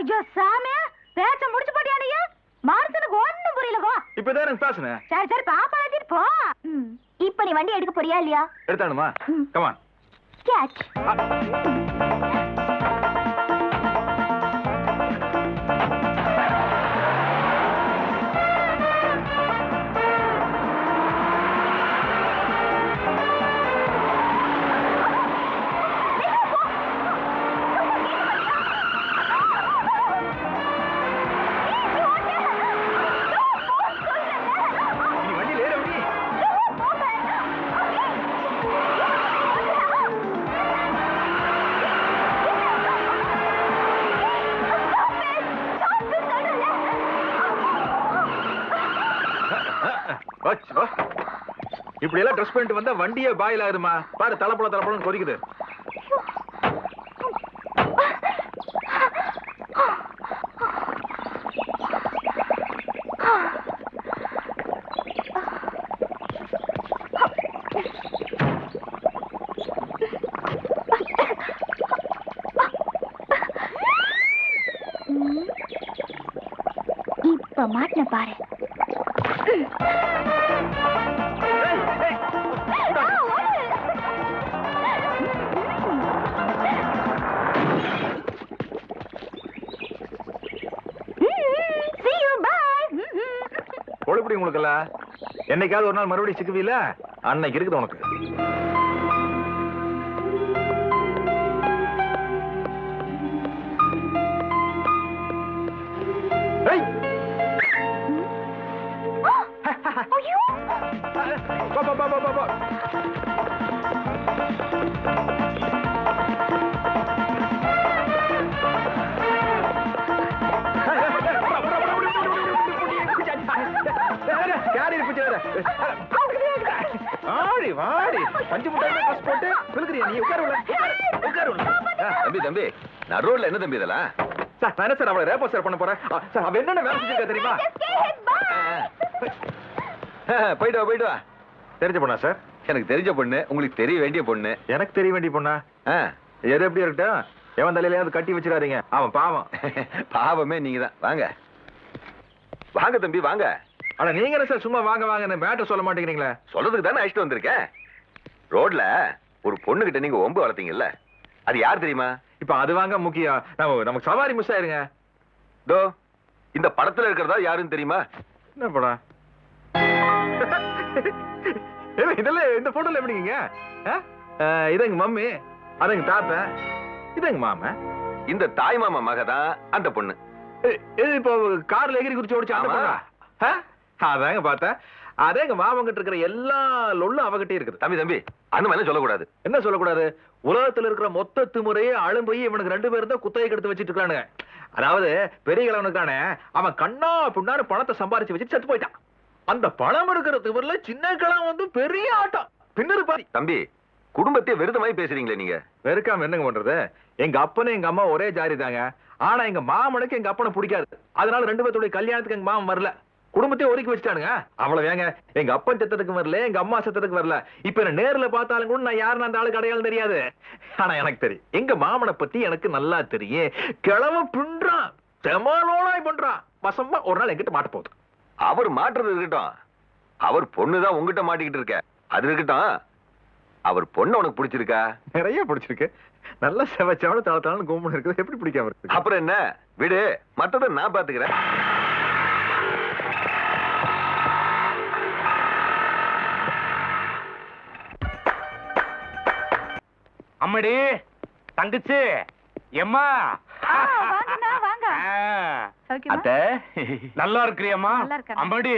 ஐயோ சாமி, பேச்ச முடிச்சு போட்டியா நீ? மார்சனுக்கு ஒண்ணும் புரியலவா? இப்பதான் எனக்கு பேசுனேன். சரி சரி பாப்பா எடுத்து போ. இப்ப நீ வண்டி எடுக்க போறியா இல்லையா? எடுத்தானுமா? Come on. கேட்ச். இப்படி எல்லாம் ட்ரெஸ் பண்ணிட்டு வந்தா வண்டியே பாயில் ஆகுதுமா. பாரு தலப்படம் கொதிக்குது. இப்ப மாட்டின பாரு. எப்படி உங்களுக்கு என்னைக்காவது ஒரு நாள் மறுபடியும் சிக்குவீல? அன்னைக்கு இருக்குது உனக்கு. தம்பி நான் ரோட்ல என்ன தம்பி இதெல்லாம் சார் அவளை ரேப்போ சார் பண்ண போறேன். அவ என்னென்ன வேலை செஞ்சிருக்கா தெரியுமா? போயிட்டு வா. தெரிஞ்ச பொண்ணா சார்? எனக்கு தெரிஞ்ச பொண்ணு. உங்களுக்கு தெரிய வேண்டிய பொண்ணு. எனக்கு தெரிய வேண்டிய பொண்ணா? எது எப்படி இருக்கட்டும். எவன் தலையிலையாவது கட்டி வச்சிடாதீங்க. அவன் பாவம். பாவமே நீங்க தான். வாங்க வாங்க தம்பி வாங்க. ஆனா நீங்க என்ன சார் சும்மா வாங்க வாங்க மேட்டர் சொல்ல மாட்டேங்கிறீங்களா? சொல்றதுக்கு தானே அழைச்சிட்டு வந்திருக்கேன். ரோட்ல ஒரு பொண்ணு கிட்ட நீங்க ஒம்பு வளர்த்தீங்கல்ல, அது யார் தெரியுமா? இப்ப அது வாங்க முக்கியம். நமக்கு சவாரி மிஸ் ஆயிருங்க. தோ இந்த படத்துல இருக்கிறதா யாருன்னு தெரியுமா? என்ன படம்? இதெல்லாம் இந்த போட்டோல எப்படிங்க? இது எங்க மம்மி, அது எங்க தாத்தா, இது எங்க மாமா. இந்த தாய் மாமா மகதான் அந்த பொண்ணு. இப்போ கார்ல எகிரி குறிச்சு ஓடிச்சு அந்த பொண்ணா? அதாங்க பார்த்தேன். அதே எங்க மாமங்கிட்ட இருக்கிற எல்லா லொல்லும் அவகிட்டே இருக்குது. தம்பி அந்த மாதிரி சொல்லக்கூடாது. என்ன சொல்லக்கூடாது? உலகத்துல இருக்கிற மொத்த திமுறையே அழும்போய் இவனுக்கு 2 பேரும் தான் குத்தகை எடுத்து வச்சிட்டு இருக்கானுங்க. அதாவது பெரிய கிழவனுக்கான அவன் கண்ணா பின்னாரு பணத்தை சம்பாரிச்சு வச்சுட்டு செத்து போயிட்டான். அந்த பணம் இருக்கிற திமுறையில சின்ன கிழவன் வந்து பெரிய ஆட்டம் பின்னரு பாரு. தம்பி குடும்பத்தையே வெறுதமாய் பேசுறீங்களே நீங்க. வெறுக்காம என்னங்க பண்றது? எங்க அப்பனும் எங்க அம்மா ஒரே ஜாதி தாங்க. ஆனா எங்க மாமனுக்கு எங்க அப்பனை பிடிக்காது. அதனால 2 பேருடைய கல்யாணத்துக்கு எங்க மாமன் வரல. குடும்பத்தையே ஒதுக்கி வச்சுட்டானுங்க. அவ்வளவு ஏங்க, எங்க அப்பன் செத்ததுக்கு வரல, எங்க அம்மா செத்ததுக்கு வரல. இப்ப என்ன நேர்ல பார்த்தாலும் கூட நான் யாருன்னு அந்த ஆளுக்கு அடையாளம் தெரியாது. ஆனா எனக்கு தெரியும், எங்க மாமனை பத்தி எனக்கு நல்லா தெரியும். கிழவ பின்றான், செமாலோனாய் பண்றான். வசமா ஒரு நாள் என்கிட்ட மாட்ட போகுது. அவர் மாட்டுறது இருக்கட்டும், அவர் பொண்ணுதான் உங்ககிட்ட மாட்டிக்கிட்டு இருக்க. அது இருக்கட்டும், அவர் பொண்ணு உனக்கு பிடிச்சிருக்கா? நிறைய பிடிச்சிருக்கு. நல்ல செவச்சவன தளத்தாலும் கோமன் இருக்குது. எப்படி பிடிக்காம இருக்கு? அப்புறம் என்ன விடு, மத்தத நான் பாத்துக்கிறேன். அம்மடி தங்கச்சி எம்மா அத்தை நல்லா இருக்கிறியம்மா? அம்மாடி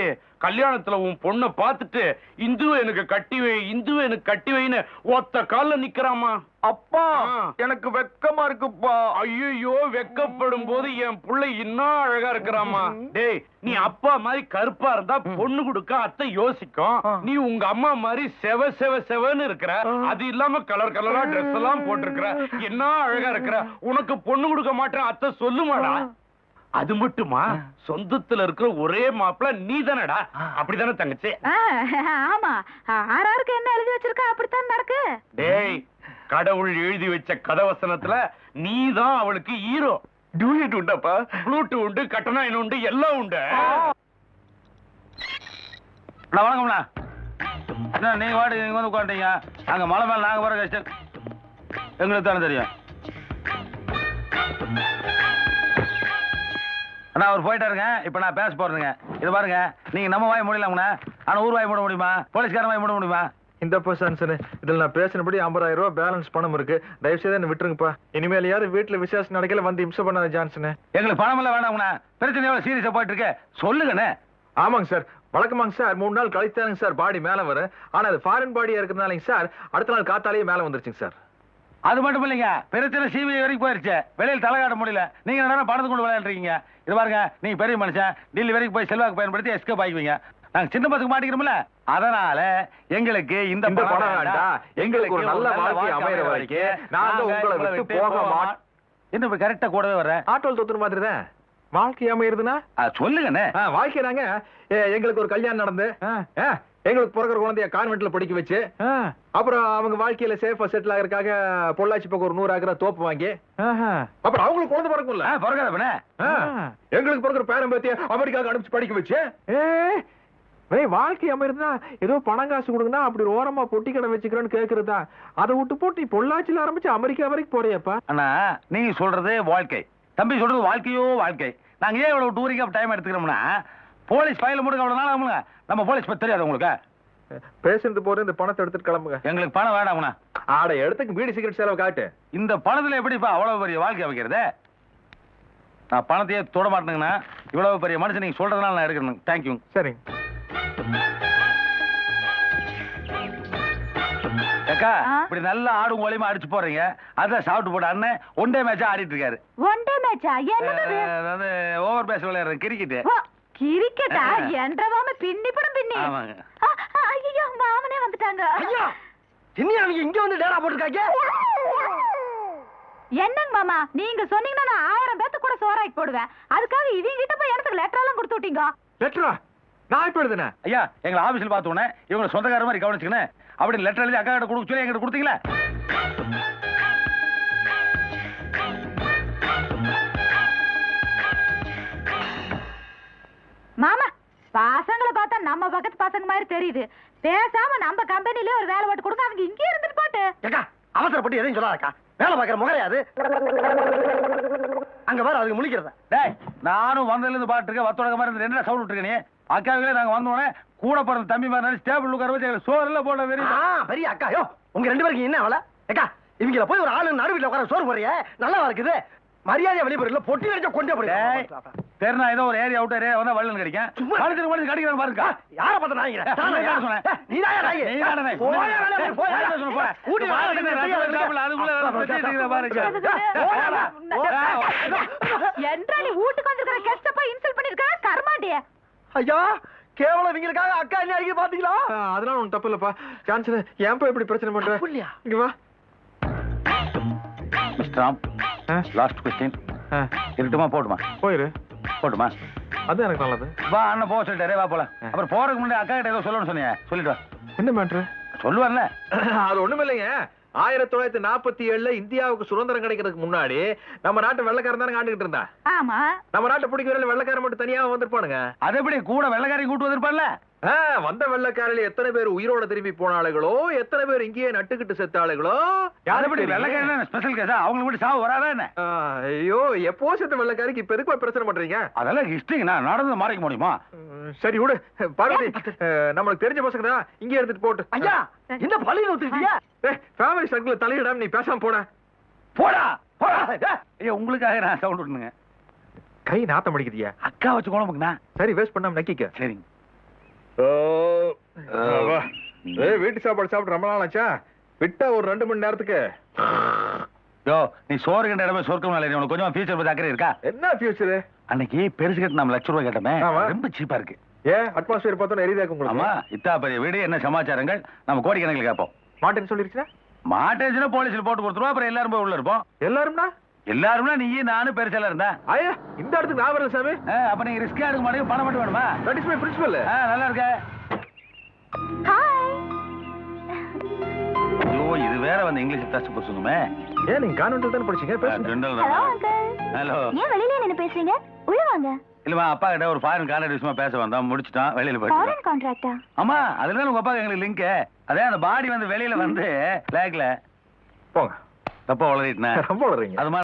கல்யாணத்துல உன் பொண்ண பாத்துட்டு இந்துவை எனக்கு கட்டி வைன்னு ஒத்த கால்ல நிக்கிறாமா. அப்பா எனக்கு வெக்கமா இருக்குப்பா. ஐயோ வெக்கப்படும் போது என் புள்ள இன்னும் அழகா இருக்கிறாமா. டேய் நீ அப்பா மாதிரி கருப்பா இருந்தா பொண்ணு கொடுக்க அத்தை யோசிக்கும். நீ உங்க அம்மா மாதிரி செவன்னு இருக்கிற. அது இல்லாம கலர் கலரா ட்ரெஸ் எல்லாம் போட்டிருக்கிற. என்ன அழகா இருக்கிற. உனக்கு பொண்ணு கொடுக்க மாட்டேன் அத்தை சொல்லுமாடா. அது மட்டுமா, சொந்தத்துல இருக்கிற ஒரே மாப்பிள்ள நீ தானடா. அப்படித்தானே தங்கச்சி? ஆமா, ஆறாருக்கு என்ன எழுதி வச்சிருக்கா அப்படித்தான் நடக்கு. டேய் கடவுள் எழுதி வச்ச கதவசனத்துல நீதான் அவளுக்கு ஹீரோ. டூயட் உண்டாப்பா? ப்ளூட் உண்டு, கட்டணம் உண்டு, எல்லாம் உண்டு. வணக்கம்ண்ணா. என்ன நீங்க வாடி நீங்க வந்து உட்காந்துட்டீங்க? அங்க மலை மேல நாங்க வர கஷ்டம் எங்களுக்கு தானே தெரியும். அண்ணா அவர் போயிட்டாருங்க. இப்ப நான் பேச போறதுங்க. இது பாருங்க, நீங்க நம்ம வாய் முடியலாம்ண்ணா. ஆனா ஊர் வாய் மூட முடியுமா? போலீஸ்காரன் வாய் மூட முடியுமா? இந்த பர்சன்ஸ் இதுல நான் பேசினபடி 50,000 ரூபாய் பேலன்ஸ் பணம் இருக்கு. தயவு செய்து என்ன விட்டுருங்கப்பா. இனிமேல் யாரும் வீட்டுல விசேஷம் நடக்கல வந்து இம்சை பண்ணாத ஜான்சன். எங்களுக்கு பணம் எல்லாம் வேண்டாம்ண்ணா. பிரச்சனை எவ்வளவு சீரியஸா போயிட்டு இருக்கு சொல்லுங்கண்ணே. ஆமாங்க சார், வழக்கமாங்க சார் 3 நாள் கழித்தானுங்க சார் பாடி மேல வரும். ஆனா அது ஃபாரின் பாடியா இருக்கிறதுனாலங்க சார் அடுத்த நாள் காத்தாலேயே மேல வந்துருச்சுங்க சார். அது மட்டும் இல்லைங்க, பிரச்சனை சிபிஐ வரைக்கும் போயிருச்சு. வெளியில் தலைகாட்ட முடியல. நீங்க என்ன பணத்தை கொண்டு விளையாடுறீங்க? இது பாருங்க, நீங்க பெரிய மனுஷன், டெல்லி வரைக்கும் போய் செல்வாக்கு பயன்படுத்தி எஸ்கேப் ஆகிக்குவீங்க. நாங்க சின்ன பசங்க மாட்டிக்கிறோம்ல, அதனால எங்களுக்கு இந்த பணம் வேண்டாம். எங்களுக்கு ஒரு நல்ல வாழ்க்கை அமையற வரைக்கும் நாங்க உங்களை விட்டு போக மாட்டோம். என்ன கரெக்டா கூடவே வர்றேன். ஆட்டோல் தொத்துற மாதிரி தான் வாழ்க்கை அமையிருதுன்னா சொல்லுங்கண்ணே. வாழ்க்கை நாங்க எங்களுக்கு ஒரு கல்யாணம் நடந்து எங்களுக்கு பிறகுற குழந்தைய கான்வென்ட்ல படிக்க வச்சு அப்புறம் அவங்க வாழ்க்கையில சேஃபா செட்டில் ஆகிறதுக்காக பொள்ளாச்சி பக்கம் ஒரு 100 ஏக்கரா தோப்பு வாங்கி அப்புறம் அவங்களுக்கு குழந்தை பிறக்கும்ல, பிறக்காத எங்களுக்கு பிறகுற பேரம் பேத்திய அமெரிக்காவுக்கு அனுப்பிச்சு படிக்க வச்சு வாழ்க்கை அமையிருந்தா ஏதோ பணம் காசு கொடுங்கன்னா அப்படி ஓரமா பொட்டி கடை வச்சுக்கிறேன்னு கேக்குறதா? அதை விட்டு போட்டு பொள்ளாச்சியில ஆரம்பிச்சு அமெரிக்கா வரைக்கும் போறியப்பா. அண்ணா நீங்க சொல்றது வாழ்க்கை, தம்பி சொல்றது வாழ்க்கையோ வாழ்க்கை. நாங்க ஏன் இவ்வளவு டூரிங் டைம் எடுத்துக்கிறோம்னா, போலீஸ் ஃபைல முடுங்க அவ்வளவு நாள் ஆகுங்க. நம்ம போலீஸ் பத்தி தெரியாது உங்களுக்கு. பேசுறது போற இந்த பணத்தை எடுத்துட்டு கிளம்புங்க. எங்களுக்கு பணம் வேண்டாம்ண்ணா. ஆட எடுத்துக்கு பீடி சிகரெட் செலவு காட்டு. இந்த பணத்துல எப்படிப்பா அவ்வளவு பெரிய வாழ்க்கை வைக்கிறது? நான் பணத்தையே தொட மாட்டேங்கண்ணா. இவ்வளவு பெரிய மனுஷன் நீங்க சொல்றதுனால நான் எடுக்கணும். தேங்க்யூ. சரிங்க. அக்கா இப்படி நல்ல ஆடும் கோழியுமா அடிச்சு போறீங்க. அதான் சாப்பிட்டு போட்டு அண்ணன் ஒன் டே மேட்சா ஆடிட்டு இருக்காரு. ஒன் டே மேட்சா? என்னது? அதாவது ஓவர் பேஸ் விளையாடுறது கிரிக்கெட். கிரிக்கெட்டா? என்றவாம பின்னி படம் பின்னி. ஆமாங்க. ஐயோ மாமனே வந்துட்டாங்க. ஐயா என்ன அவங்க இங்க வந்து டேரா போட்டுருக்காங்க? என்னங்க மாமா, நீங்க சொன்னீங்கன்னா நான் 1000 பேத்து கூட சோறாக்கி போடுவேன். அதுக்காக இவங்க கிட்ட போய் எனக்கு லெட்டர் எல்லாம் கொடுத்து விட்டீங்க. லெட்டரா? நான் இப்ப எழுதுனேன். ஐயா எங்க ஆபீஸ்ல பார்த்தோன்னே இவங்க சொந்தக்கார மாதிரி கவனிச்சுக்கணும். அப்படி லெட்டர் எழுதி அக்கா கிட்ட கொடுக்க சொல்லி எங்கிட்ட கொடுத்தீங்களா? மாமா பசங்களை பார்த்தா நம்ம பக்கத்து பசங்க மாதிரி தெரியுது. பேசாம நம்ம கம்பெனிலே ஒரு வேலை போட்டு கொடுங்க, அவங்க இங்கே இருந்துட்டு போட்டு. ஏக்கா அவசரப்பட்டு எதையும் சொல்லாதக்கா. வேலை பார்க்குற முகரையாது அங்க பாரு அதுக்கு முழிக்கிறத. டேய் நானும் வந்ததுல இருந்து பாட்டு இருக்கேன். வத்தோட மாதிரி இருந்து என்ன சவுண்ட் விட்டுருக்கே? அக்காவே நாங்க வந்தோடனே கூட பிறந்த தம்பி மாதிரி ஸ்டேபிள் உட்கார வச்சு சோறுல போட பெரிய அக்கா. யோ உங்க 2 பேருக்கு என்ன அவள? ஏக்கா இவங்கள போய் ஒரு ஆளு நடு வீட்டுல உட்கார சோறு போறிய நல்லா இருக்குது. மரியாதையா வெளியே பொட்டி அடிச்சா கொண்டே போறேன். சரி நான் ஏதோ ஒரு ஏரியா அவுட் ஏரியா வந்தா வள்ளல் கிடைக்கும். மனுஷன் மனுஷன் கிடைக்கிறாங்க பாருங்க. யார பார்த்த நாய்ங்க? சொன்னேன் நீ தான் நாய். நீ தான் நாய். போய் வேலை போய் சொல்ல போய் ஊட்டி அதுக்குள்ள பாருங்க. என்றா நீ வீட்டுக்கு வந்திருக்கிற கெஸ்டப்பா இன்சல்ட் பண்ணிருக்க கர்மாண்டியே. ஐயா கேவலம் இவங்களுக்காக அக்கா என்ன அடிக்க பாத்தீங்களா? அதனால ஒண்ணு தப்பு இல்லப்பா. சான்சன் ஏன்பா இப்படி பிரச்சனை பண்ற? இங்க வா. Mister last question. இருட்டுமா போடுமா? போயிரு. போடுமா? அது எனக்கு நல்லது. வா அண்ணன் போக சொல்லிட்டாரே வா போலாம். அப்புறம் போறதுக்கு முன்னாடி அக்கா கிட்ட ஏதோ சொல்லணும்னு சொன்னீங்க, சொல்லிட்டு வா. என்ன மேட்ரு? சொல்லுவார்ல. அது ஒண்ணுமே இல்லைங்க. 1947ல இந்தியாவுக்கு சுதந்திரம் கிடைக்கிறதுக்கு முன்னாடி நம்ம நாட்டு வெள்ளைக்காரன் தானே ஆண்டுகிட்டு இருந்தா. ஆமா. நம்ம நாட்டை பிடிக்கிற வெள்ளைக்காரன் மட்டும் தனியா வந்திருப்பானுங்க. அது எப்படி கூட வெள்ளைக்காரையும் கூட்டு வந்திருப்பான்ல? வந்த வெள்ளைக்காரில எத்தனை பேர் உயிரோட திரும்பி போனாளுகளோ, எத்தனை பேர் இங்கேயே நட்டுக்கிட்டு செத்தாளுகளோ. எப்படி வெள்ளைக்காரன் ஸ்பெஷல் கேஸா? அவங்களுக்கு மட்டும் சாவு வராதா என்ன? ஐயோ எப்போ செத்த வெள்ளைக்காரிக்கு இப்ப எதுக்கு பிரச்சனை பண்றீங்க? அதெல்லாம் ஹிஸ்டரி நான் நடந்து மறைக்க முடியுமா? சரி விடு பார்வதி, நம்மளுக்கு தெரிஞ்ச பசங்க தான் இங்கே எடுத்துட்டு போட்டு. ஐயா என்ன பழி ஊத்துறீங்க? ஃபேமிலி சர்க்கிள் தலையிடாம நீ பேசாம போடா. போடா போடா. ஐயா உங்களுக்காக நான் சவுண்ட் விட்டுனுங்க. கை நாத்தம் அடிக்குதியா? அக்கா வச்சு குழம்புக்குண்ணா. சரி வேஸ்ட் பண்ணாம நக்கிக்க. சரிங்க. வீட்டு சாப்பாடு சாப்பிட்டு ரொம்ப நாள் ஆச்சா? விட்டா ஒரு 2 மணி நேரத்துக்கு. யோ நீ சோறு கண்ட இடமே சொர்க்கம் இல்லை. உனக்கு கொஞ்சம் ஃபியூச்சர் பத்தி அக்கறை இருக்கா? என்ன ஃபியூச்சர்? அன்னைக்கு பெருசு கட்டு நம்ம ₹1,00,000 கேட்டோமே, ரொம்ப சீப்பா இருக்கு. ஏன் அட்மாஸ்பியர் பார்த்தோம் எரிதாக்கு உங்களுக்கு? ஆமா இத்தா பெரிய வீடு என்ன சமாச்சாரங்கள் நம்ம கோடிக்கணக்கில் கேட்போம். மாட்டேன்னு சொல்லிருச்சுன்னா? மாட்டேச்சுன்னா போலீஸ்ல போட்டு கொடுத்துருவோம். அப்புறம் எல்லாரும் போய் உள்ள இருப்போம். எல்லாரும்னா? எல்லாரும்னா நீ நானும் பெருசெல்லாம் இருந்தா. ஐயா இந்த இடத்துக்கு நான் வரல சாமி. அப்ப நீங்க ரிஸ்க் எடுக்க மாட்டேங்க, பணம் மட்டும் வேணுமா? That is my principle. நல்லா இருக்க. ஹாய். ஐயோ இது வேற வந்து இங்கிலீஷ் பேச போசுங்கமே. ஏன் நீங்க கான்வென்ட்ல தானே படிச்சீங்க? பேசுங்க. Hello uncle. ஹலோ. ஏன் வெளியில நின்னு பேசுறீங்க? உள்ள வாங்க. இல்லமா அப்பா கிட்ட ஒரு ஃபாரின் கான்ட்ராக்ட் விஷயமா பேச வந்தோம், முடிச்சிட்டோம், வெளியில போயிட்டோம். ஃபாரின் கான்ட்ராக்டா? ஆமா, அதுல உங்க அப்பா எங்களுக்கு லிங்க். அதே அந்த பாடி வந்து வெளியில வந்து லேக்ல போங்க. தப்பா வளரிட்டேன். ரொம்ப வளர்றீங்க. அது மாதிரி